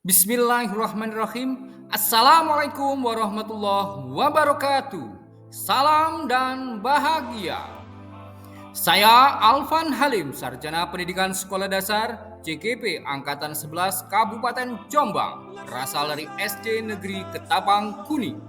Bismillahirrahmanirrahim. Assalamualaikum warahmatullahi wabarakatuh. Salam dan bahagia. Saya Alvan Halim, Sarjana Pendidikan Sekolah Dasar CGP Angkatan 11 Kabupaten Jombang, berasal dari SD Negeri Ketapang Kuning.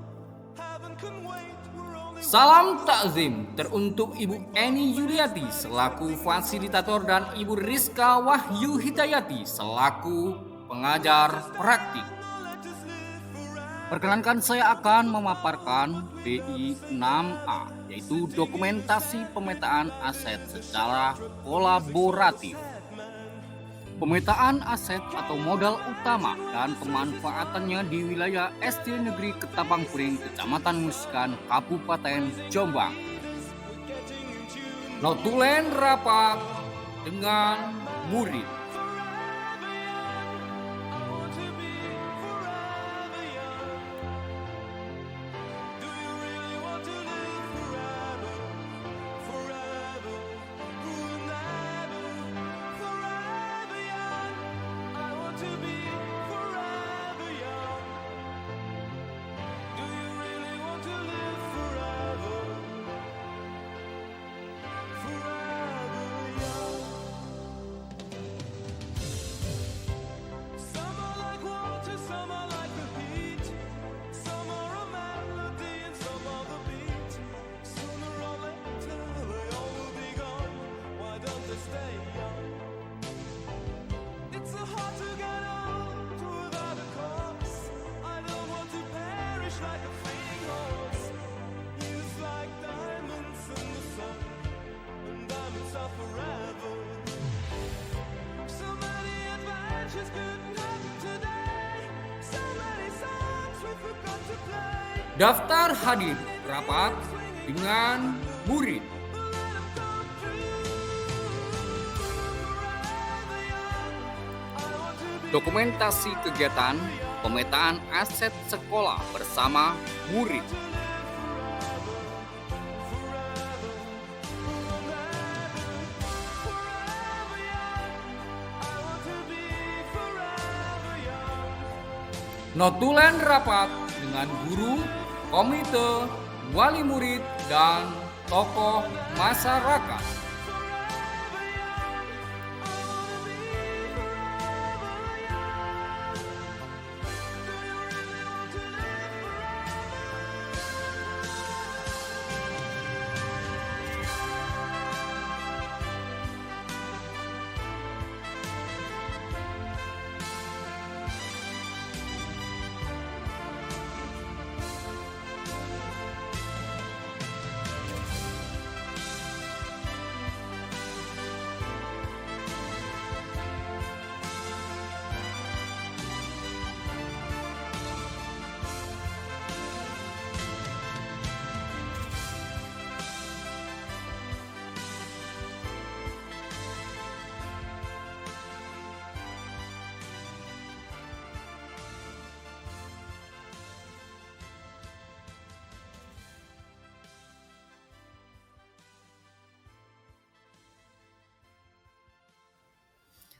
Salam takzim teruntuk Ibu Eni Yuliati selaku fasilitator dan Ibu Rizka Wahyu Hidayati selaku pengajar praktik. Perkenankan saya akan memaparkan DI 6A, yaitu dokumentasi pemetaan aset secara kolaboratif. Pemetaan aset atau modal utama dan pemanfaatannya di wilayah SD Negeri Ketapang Kuning, Kecamatan Musikan, Kabupaten Jombang. Notulen rapat dengan murid. Daftar hadir rapat dengan murid. Dokumentasi kegiatan pemetaan aset sekolah bersama murid. Notulen rapat dengan guru, komite, wali murid, dan tokoh masyarakat.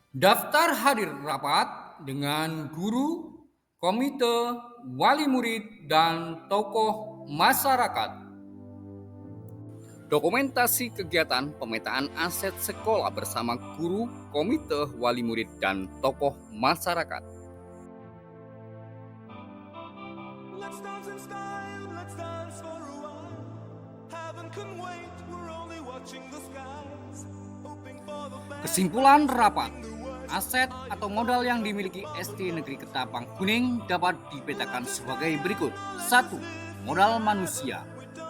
Daftar hadir rapat dengan guru, komite, wali murid, dan tokoh masyarakat. Dokumentasi kegiatan pemetaan aset sekolah bersama guru, komite, wali murid, dan tokoh masyarakat. Kesimpulan rapat. Aset atau modal yang dimiliki SD Negeri Ketapang Kuning dapat dipetakan sebagai berikut. 1. Modal manusia.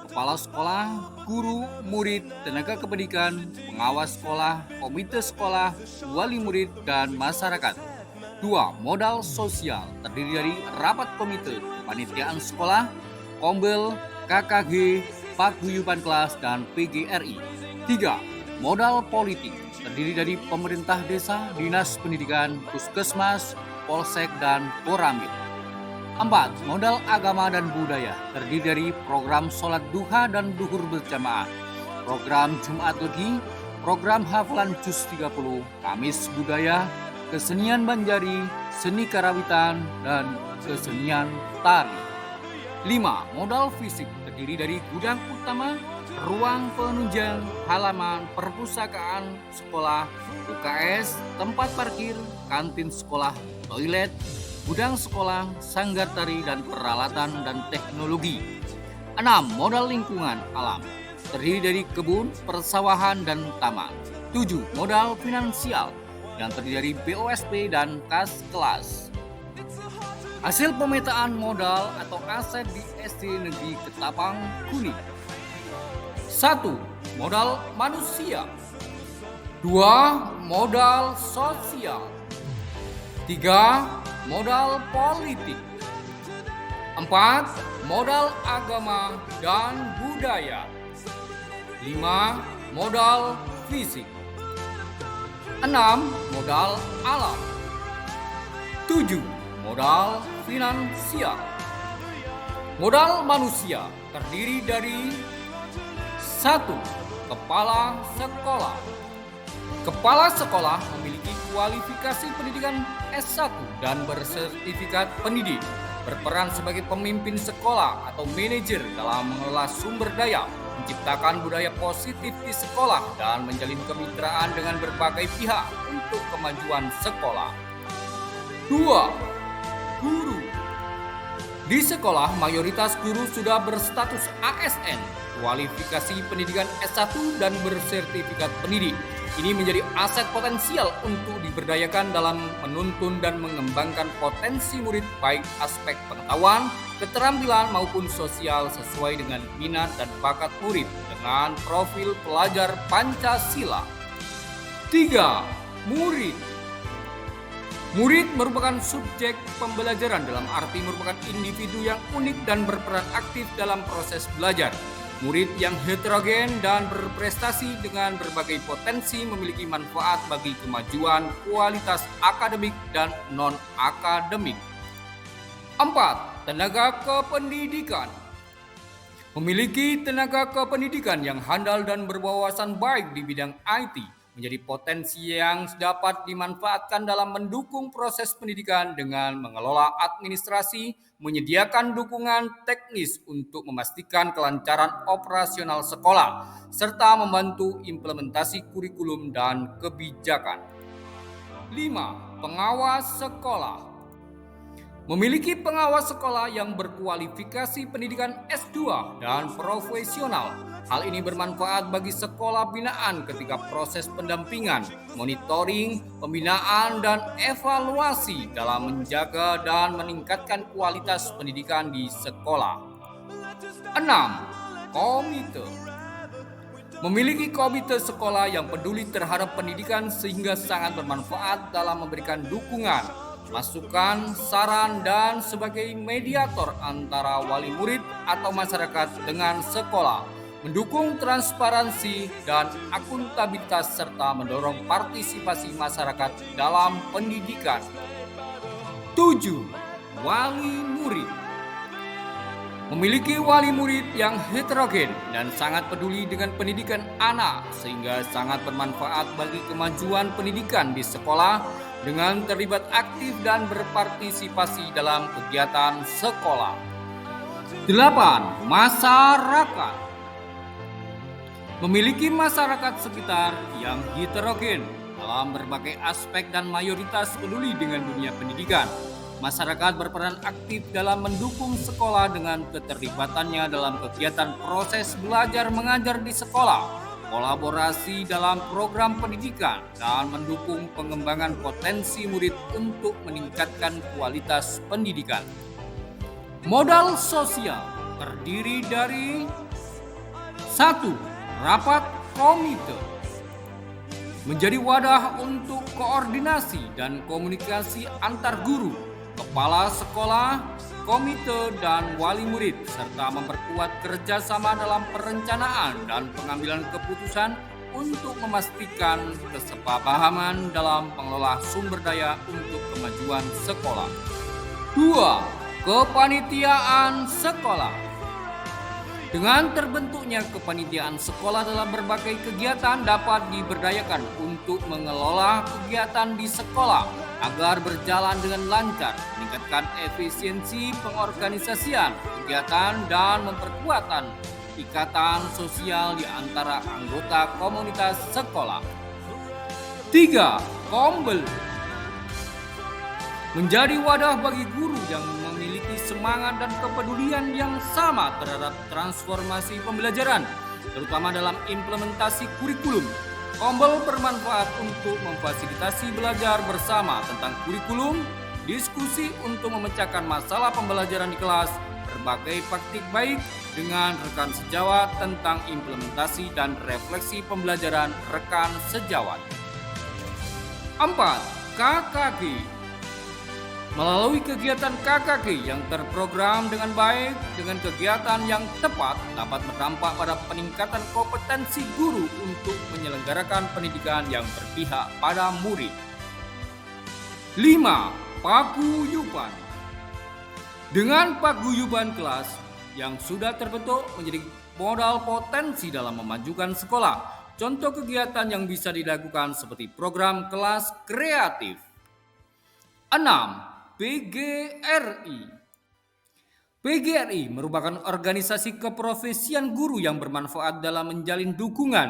Kepala sekolah, guru, murid, tenaga kependidikan, pengawas sekolah, komite sekolah, wali murid, dan masyarakat. 2. Modal sosial terdiri dari rapat komite, kepanitiaan sekolah, kombel, KKG, paguyuban kelas, dan PGRI. 3. Modal politik terdiri dari pemerintah desa, dinas pendidikan, puskesmas, polsek, dan koramil. 4. Modal agama dan budaya terdiri dari program sholat duha dan duhur berjamaah, program Jumat Legi, program hafalan Juz 30, Kamis Budaya, kesenian Banjari, seni karawitan, dan kesenian tari. 5. Modal fisik terdiri dari gudang utama, ruang penunjang, halaman perpustakaan sekolah, UKS, tempat parkir, kantin sekolah, toilet, gudang sekolah, sanggar tari, dan peralatan dan teknologi. 6. Modal lingkungan alam terdiri dari kebun, persawahan, dan taman. 7. Modal finansial yang terdiri dari BOSP dan kas kelas. Hasil pemetaan modal atau aset di SD Negeri Ketapang Kuning. 1. Modal manusia. 2. Modal sosial. 3. Modal politik. 4. Modal agama dan budaya. 5. Modal fisik. 6. Modal alam. 7. Modal finansial. Modal manusia terdiri dari 1. Kepala sekolah. Kepala sekolah memiliki kualifikasi pendidikan S1 dan bersertifikat pendidik, berperan sebagai pemimpin sekolah atau manajer dalam mengelola sumber daya, menciptakan budaya positif di sekolah, dan menjalin kemitraan dengan berbagai pihak untuk kemajuan sekolah. 2. Guru. Di sekolah, mayoritas guru sudah berstatus ASN, kualifikasi pendidikan S1 dan bersertifikat pendidik. Ini menjadi aset potensial untuk diberdayakan dalam menuntun dan mengembangkan potensi murid baik aspek pengetahuan, keterampilan maupun sosial sesuai dengan minat dan bakat murid dengan profil pelajar Pancasila. 3. Murid. Murid merupakan subjek pembelajaran dalam arti merupakan individu yang unik dan berperan aktif dalam proses belajar. Murid yang heterogen dan berprestasi dengan berbagai potensi memiliki manfaat bagi kemajuan kualitas akademik dan non-akademik. 4. Tenaga kependidikan. Memiliki tenaga kependidikan yang handal dan berwawasan baik di bidang IT menjadi potensi yang dapat dimanfaatkan dalam mendukung proses pendidikan dengan mengelola administrasi, menyediakan dukungan teknis untuk memastikan kelancaran operasional sekolah, serta membantu implementasi kurikulum dan kebijakan. 5. Pengawas sekolah. Memiliki pengawas sekolah yang berkualifikasi pendidikan S2 dan profesional. Hal ini bermanfaat bagi sekolah binaan ketika proses pendampingan, monitoring, pembinaan, dan evaluasi dalam menjaga dan meningkatkan kualitas pendidikan di sekolah. 6. Komite. Memiliki komite sekolah yang peduli terhadap pendidikan sehingga sangat bermanfaat dalam memberikan dukungan, masukan, saran, dan sebagai mediator antara wali murid atau masyarakat dengan sekolah, mendukung transparansi dan akuntabilitas serta mendorong partisipasi masyarakat dalam pendidikan. 7. Wali murid. Memiliki wali murid yang heterogen dan sangat peduli dengan pendidikan anak sehingga sangat bermanfaat bagi kemajuan pendidikan di sekolah dengan terlibat aktif dan berpartisipasi dalam kegiatan sekolah. 8. Masyarakat. Memiliki masyarakat sekitar yang heterogen dalam berbagai aspek dan mayoritas peduli dengan dunia pendidikan. Masyarakat berperan aktif dalam mendukung sekolah dengan keterlibatannya dalam kegiatan proses belajar mengajar di sekolah, kolaborasi dalam program pendidikan, dan mendukung pengembangan potensi murid untuk meningkatkan kualitas pendidikan. Modal sosial terdiri dari 1. Rapat komite. Menjadi wadah untuk koordinasi dan komunikasi antar guru, kepala sekolah, komite, dan wali murid, serta memperkuat kerjasama dalam perencanaan dan pengambilan keputusan untuk memastikan kesepahaman dalam pengelola sumber daya untuk kemajuan sekolah. 2. Kepanitiaan sekolah. Dengan terbentuknya kepanitiaan sekolah dalam berbagai kegiatan dapat diberdayakan untuk mengelola kegiatan di sekolah agar berjalan dengan lancar, meningkatkan efisiensi pengorganisasian kegiatan dan memperkuat ikatan sosial di antara anggota komunitas sekolah. 3. Kombel menjadi wadah bagi guru yang memiliki semangat dan kepedulian yang sama terhadap transformasi pembelajaran, terutama dalam implementasi kurikulum. Kombel bermanfaat untuk memfasilitasi belajar bersama tentang kurikulum, diskusi untuk memecahkan masalah pembelajaran di kelas, berbagai praktik baik dengan rekan sejawat tentang implementasi dan refleksi pembelajaran rekan sejawat. 4. KKG melalui kegiatan KKG yang terprogram dengan baik dengan kegiatan yang tepat dapat berdampak pada peningkatan kompetensi guru untuk menyelenggarakan pendidikan yang berpihak pada murid. 5. Paguyuban dengan paguyuban kelas yang sudah terbentuk menjadi modal potensi dalam memajukan sekolah. Contoh kegiatan yang bisa dilakukan seperti program kelas kreatif. 6. PGRI. PGRI merupakan organisasi keprofesian guru yang bermanfaat dalam menjalin dukungan,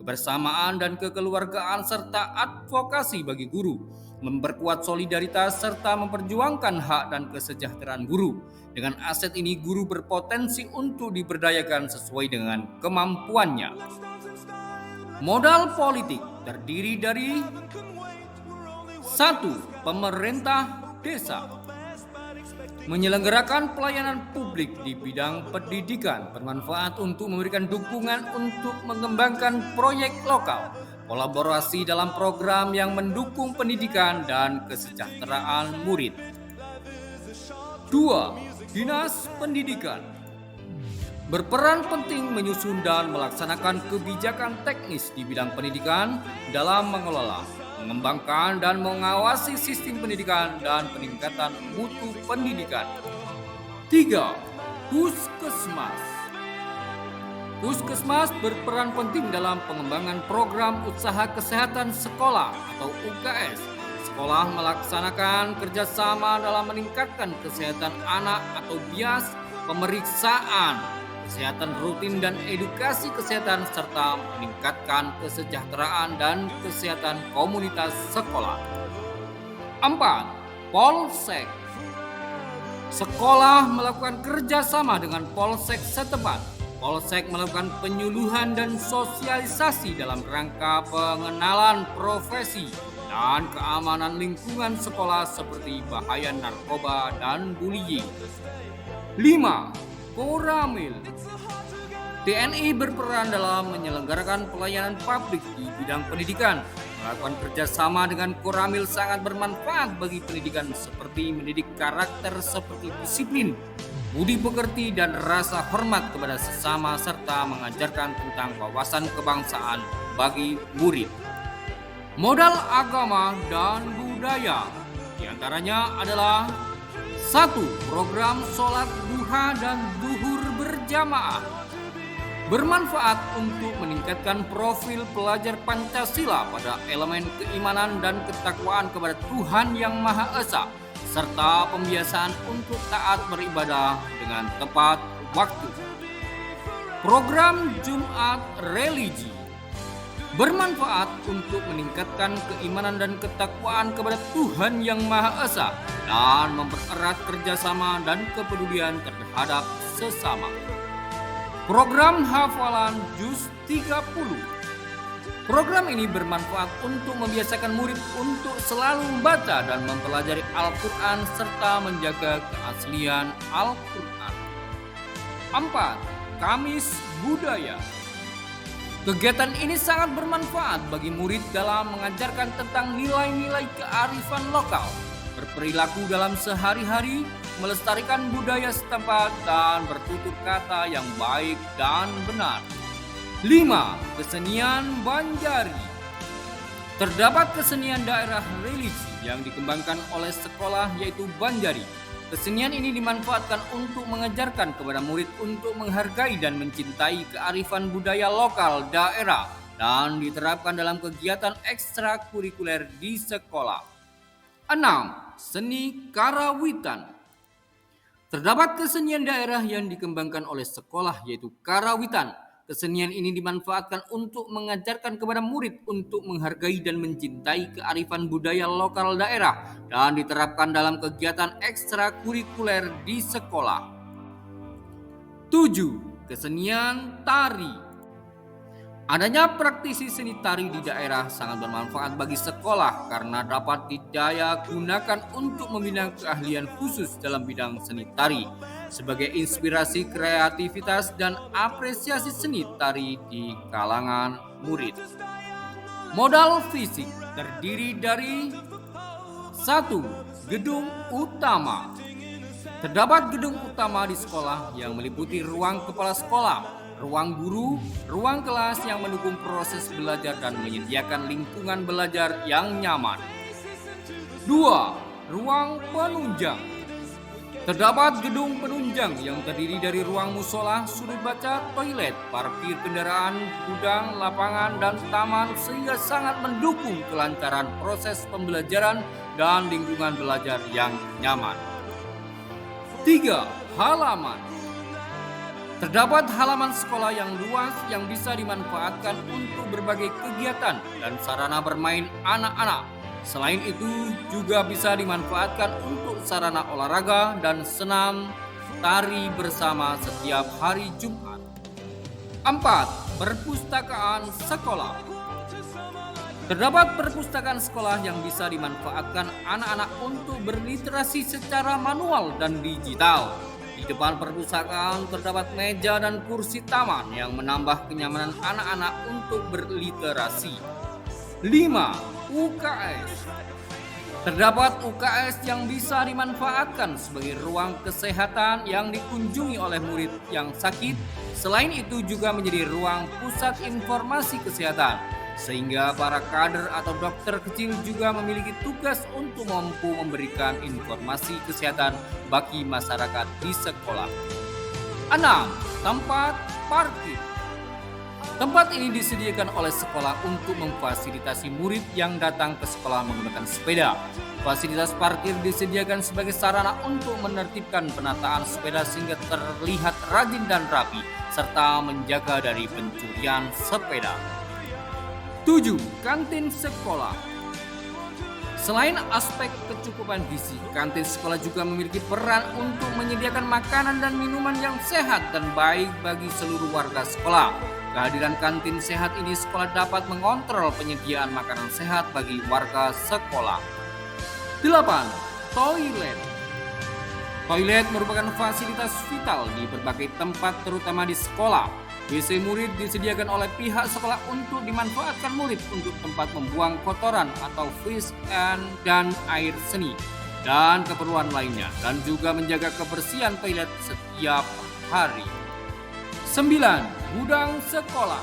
kebersamaan dan kekeluargaan serta advokasi bagi guru, memperkuat solidaritas serta memperjuangkan hak dan kesejahteraan guru. Dengan aset ini guru berpotensi untuk diberdayakan sesuai dengan kemampuannya. Modal politik terdiri dari 1. Pemerintah desa menyelenggarakan pelayanan publik di bidang pendidikan bermanfaat untuk memberikan dukungan untuk mengembangkan proyek lokal, kolaborasi dalam program yang mendukung pendidikan dan kesejahteraan murid. 2. Dinas Pendidikan berperan penting menyusun dan melaksanakan kebijakan teknis di bidang pendidikan dalam mengelola, mengembangkan dan mengawasi sistem pendidikan dan peningkatan mutu pendidikan. 3. Puskesmas. Puskesmas berperan penting dalam pengembangan program usaha kesehatan sekolah atau UKS. Sekolah melaksanakan kerjasama dalam meningkatkan kesehatan anak atau BIAS, pemeriksaan kesehatan rutin dan edukasi kesehatan serta meningkatkan kesejahteraan dan kesehatan komunitas sekolah. 4. Polsek. Sekolah melakukan kerjasama dengan polsek setempat. Polsek melakukan penyuluhan dan sosialisasi dalam rangka pengenalan profesi dan keamanan lingkungan sekolah seperti bahaya narkoba dan bullying. 5. Koramil. TNI berperan dalam menyelenggarakan pelayanan publik di bidang pendidikan. Melakukan kerjasama dengan Koramil sangat bermanfaat bagi pendidikan seperti mendidik karakter seperti disiplin, budi pekerti dan rasa hormat kepada sesama serta mengajarkan tentang wawasan kebangsaan bagi murid. Modal agama dan budaya diantaranya adalah 1. Program sholat duha dan zuhur berjamaah bermanfaat untuk meningkatkan profil pelajar Pancasila pada elemen keimanan dan ketakwaan kepada Tuhan Yang Maha Esa serta pembiasaan untuk taat beribadah dengan tepat waktu. Program Jumat Religi bermanfaat untuk meningkatkan keimanan dan ketakwaan kepada Tuhan Yang Maha Esa dan mempererat kerjasama dan kepedulian terhadap sesama. Program hafalan Juz 30. Program ini bermanfaat untuk membiasakan murid untuk selalu membaca dan mempelajari Al-Quran serta menjaga keaslian Al-Quran. 4. Kamis Budaya. Kegiatan ini sangat bermanfaat bagi murid dalam mengajarkan tentang nilai-nilai kearifan lokal, berperilaku dalam sehari-hari, melestarikan budaya setempat, dan bertutur kata yang baik dan benar. 5. Kesenian Banjari. Terdapat kesenian daerah religi yang dikembangkan oleh sekolah yaitu Banjari. Kesenian ini dimanfaatkan untuk mengajarkan kepada murid untuk menghargai dan mencintai kearifan budaya lokal daerah dan diterapkan dalam kegiatan ekstrakurikuler di sekolah. 6. Seni karawitan. Terdapat kesenian daerah yang dikembangkan oleh sekolah yaitu karawitan. Kesenian ini dimanfaatkan untuk mengajarkan kepada murid untuk menghargai dan mencintai kearifan budaya lokal daerah dan diterapkan dalam kegiatan ekstrakurikuler di sekolah. 7. Kesenian tari. Adanya praktisi seni tari di daerah sangat bermanfaat bagi sekolah karena dapat didaya gunakan untuk membina keahlian khusus dalam bidang seni tari sebagai inspirasi kreativitas dan apresiasi seni tari di kalangan murid. Modal fisik terdiri dari 1. Gedung utama. Terdapat gedung utama di sekolah yang meliputi ruang kepala sekolah, ruang guru, ruang kelas yang mendukung proses belajar dan menyediakan lingkungan belajar yang nyaman. 2. Ruang penunjang. Terdapat gedung penunjang yang terdiri dari ruang musola, sudut baca, toilet, parkir kendaraan, gudang, lapangan, dan taman sehingga sangat mendukung kelancaran proses pembelajaran dan lingkungan belajar yang nyaman. 3. Halaman. Terdapat halaman sekolah yang luas yang bisa dimanfaatkan untuk berbagai kegiatan dan sarana bermain anak-anak. Selain itu juga bisa dimanfaatkan untuk sarana olahraga dan senam tari bersama setiap hari Jumat. 4. Perpustakaan sekolah. Terdapat perpustakaan sekolah yang bisa dimanfaatkan anak-anak untuk berliterasi secara manual dan digital. Di depan perpustakaan terdapat meja dan kursi taman yang menambah kenyamanan anak-anak untuk berliterasi. 5. UKS. Terdapat UKS yang bisa dimanfaatkan sebagai ruang kesehatan yang dikunjungi oleh murid yang sakit. Selain itu juga menjadi ruang pusat informasi kesehatan, sehingga para kader atau dokter kecil juga memiliki tugas untuk mampu memberikan informasi kesehatan bagi masyarakat di sekolah. 6. Tempat parkir. Tempat ini disediakan oleh sekolah untuk memfasilitasi murid yang datang ke sekolah menggunakan sepeda. Fasilitas parkir disediakan sebagai sarana untuk menertibkan penataan sepeda sehingga terlihat rajin dan rapi, serta menjaga dari pencurian sepeda. 7. Kantin sekolah. Selain aspek kecukupan gizi, kantin sekolah juga memiliki peran untuk menyediakan makanan dan minuman yang sehat dan baik bagi seluruh warga sekolah. Kehadiran kantin sehat ini sekolah dapat mengontrol penyediaan makanan sehat bagi warga sekolah. 8. Toilet. Toilet merupakan fasilitas vital di berbagai tempat terutama di sekolah. WC murid disediakan oleh pihak sekolah untuk dimanfaatkan murid untuk tempat membuang kotoran atau fish dan air seni dan keperluan lainnya, dan juga menjaga kebersihan toilet setiap hari. 9. Gudang sekolah.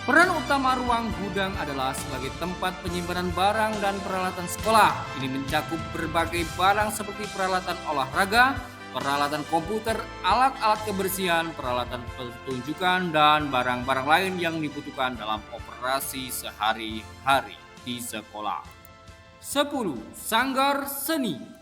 Peran utama ruang gudang adalah sebagai tempat penyimpanan barang dan peralatan sekolah. Ini mencakup berbagai barang seperti peralatan olahraga, peralatan komputer, alat-alat kebersihan, peralatan pertunjukan, dan barang-barang lain yang dibutuhkan dalam operasi sehari-hari di sekolah. 10. Sanggar seni.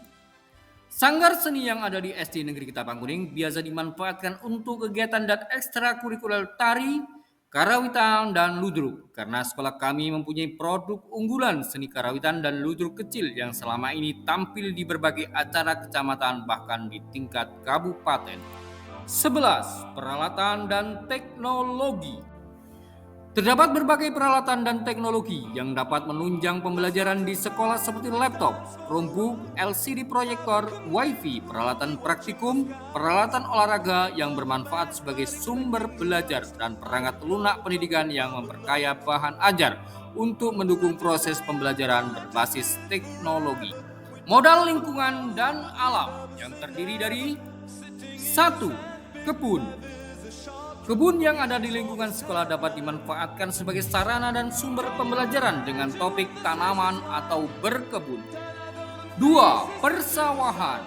Sanggar seni yang ada di SD Negeri Ketapang Kuning biasa dimanfaatkan untuk kegiatan dan ekstrakurikuler tari, karawitan, dan ludruk. Karena sekolah kami mempunyai produk unggulan seni karawitan dan ludruk kecil yang selama ini tampil di berbagai acara kecamatan bahkan di tingkat kabupaten. 11. Peralatan dan teknologi. Terdapat berbagai peralatan dan teknologi yang dapat menunjang pembelajaran di sekolah seperti laptop, Chromebook, LCD proyektor, WiFi, peralatan praktikum, peralatan olahraga yang bermanfaat sebagai sumber belajar, dan perangkat lunak pendidikan yang memperkaya bahan ajar untuk mendukung proses pembelajaran berbasis teknologi. Modal lingkungan dan alam yang terdiri dari 1. Kebun. Kebun yang ada di lingkungan sekolah dapat dimanfaatkan sebagai sarana dan sumber pembelajaran dengan topik tanaman atau berkebun. 2. Persawahan.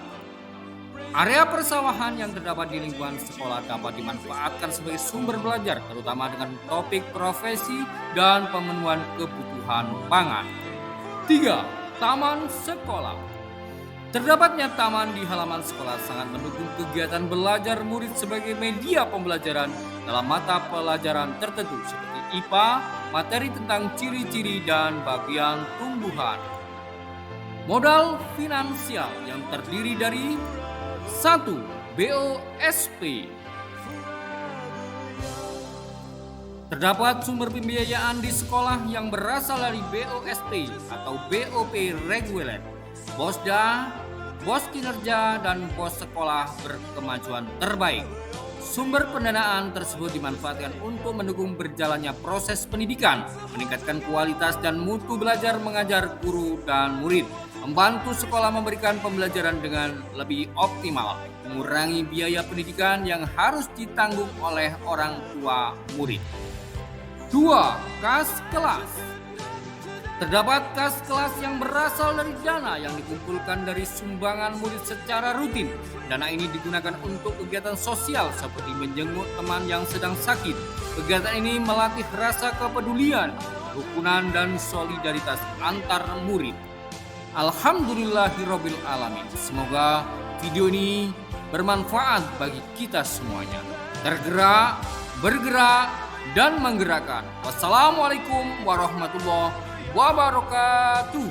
Area persawahan yang terdapat di lingkungan sekolah dapat dimanfaatkan sebagai sumber belajar, terutama dengan topik profesi dan pemenuhan kebutuhan pangan. 3. Taman sekolah. Terdapatnya taman di halaman sekolah sangat mendukung kegiatan belajar murid sebagai media pembelajaran dalam mata pelajaran tertentu seperti IPA, materi tentang ciri-ciri dan bagian tumbuhan. Modal finansial yang terdiri dari 1. BOSP. Terdapat sumber pembiayaan di sekolah yang berasal dari BOSP atau BOP reguler, BOSDA, BOS kinerja, dan BOS sekolah berkemajuan terbaik. Sumber pendanaan tersebut dimanfaatkan untuk mendukung berjalannya proses pendidikan, meningkatkan kualitas dan mutu belajar mengajar guru dan murid, membantu sekolah memberikan pembelajaran dengan lebih optimal, mengurangi biaya pendidikan yang harus ditanggung oleh orang tua murid. 2. Kas kelas. Terdapat kas kelas yang berasal dari dana yang dikumpulkan dari sumbangan murid secara rutin. Dana ini digunakan untuk kegiatan sosial seperti menjenguk teman yang sedang sakit. Kegiatan ini melatih rasa kepedulian, kerukunan, dan solidaritas antar murid. Alhamdulillahirabbil alamin. Semoga video ini bermanfaat bagi kita semuanya. Tergerak, bergerak, dan menggerakkan. Wassalamualaikum warahmatullahi wabarakatuh.